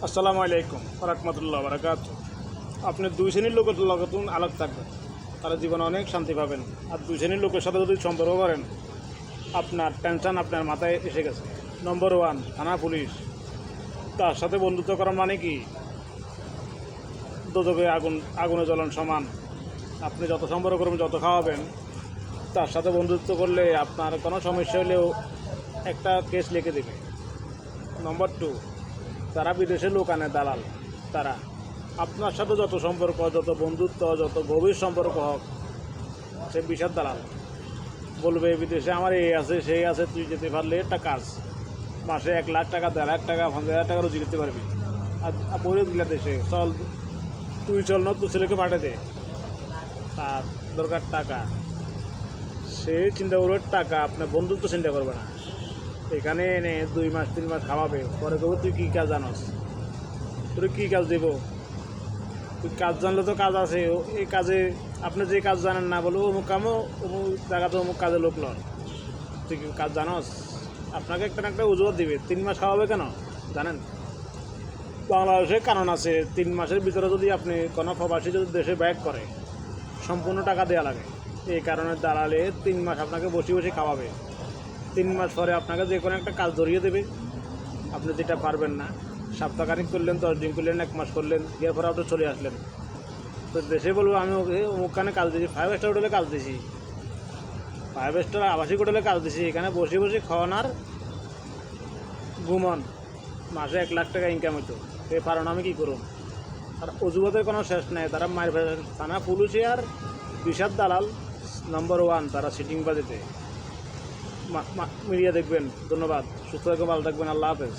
আসসালামু আলাইকুম রাহমাতুল্লাহ বারাকাতুহু। আপনি দুই শ্রেণীর লোকের লগতুন আলাপ থাকবেন, তারা জীবনে অনেক শান্তি পাবেন। আর দুই শ্রেণীর লোকের সাথে যদি সম্পর্ক করেন, আপনার টেনশন আপনার মাথায় এসে গেছে। নম্বর ওয়ান, থানা পুলিশ। তার সাথে বন্ধুত্ব করা মানে কি দোজখে আগুনে জ্বলন সমান। আপনি যত সম্পর্ক করবেন, যত খাওয়াবেন, তার সাথে বন্ধুত্ব করলে আপনার কোনো সমস্যা হলেও একটা কেস লিখে দেবে। নম্বর টু, তারা বিদেশে লোক আনে, দালাল। তারা আপনার সাথে যত সম্পর্ক, যত বন্ধুত্ব, যত গভীর সম্পর্ক হোক, সে বিশাল দালাল। বলবে বিদেশে আমার এই আছে সেই আছে, তুই যেতে পারলে একটা কাজ, মাসে 1 লাখ টাকা, 1.5 লাখ টাকা, 50,000 টাকা রুজি করতে পারবি। আর বলে দিলা দেশে চল, তুই চল না, তুই ছেলেকে পাঠিয়ে দে, তার দরকার টাকা। সে চিন্তা করবে টাকা, আপনার বন্ধুত্ব চিন্তা করবে না। এখানে এনে 2 মাস 3 মাস খাওয়াবে, পরে করবো তুই কী কাজ জানস, তুই কী কাজ দেব। তুই কাজ জানলে তো কাজ আছে, এই কাজে আপনি যে কাজ জানেন না, বলবো অমুক কামও অমুক জায়গাতে অমুক কাজে লোক লন, তুই কি কাজ জানস। আপনাকে একটা না একটা অজুহাত দিবে। 3 মাস খাওয়াবে কেন জানেন? বাংলাদেশে কারণ আছে, 3 মাসের ভিতরে যদি আপনি কোনো প্রবাসী যদি দেশে ব্যাক করে, সম্পূর্ণ টাকা দেওয়া লাগে। এই কারণে দালালে 3 মাস আপনাকে বসে বসে খাওয়াবে। 3 মাস পরে আপনাকে যে কোনো একটা কাজ ধরিয়ে দেবে, আপনি যেটা পারবেন না। সপ্তাহখানিক করলেন, 10 দিন করলেন, 1 মাস করলেন, এর পরে আপনি চলে আসলেন। তো দেশে বলবো আমি ওকে অমুকখানে কাজ দিয়েছি, 5 স্টার হোটেলে কাজ দিয়েছি, 5 স্টার আবাসিক হোটেলে কাজ দিয়েছি, এখানে বসে বসে খাওয়ান আর ঘুমন, মাসে 1 লাখ টাকা ইনকাম হতো। এই কারণ আমি কী করুন? আর অজুহাতের কোনো শেষ নেই। তারা মায়ের থানা পুলিশে আর বিশাল দালাল নম্বর 1, তারা সিটিং বাজেতে মিডিয়া দেখবেন। ধন্যবাদ, সুস্থ থাকবেন, ভালো থাকবেন, আল্লাহ হাফেজ।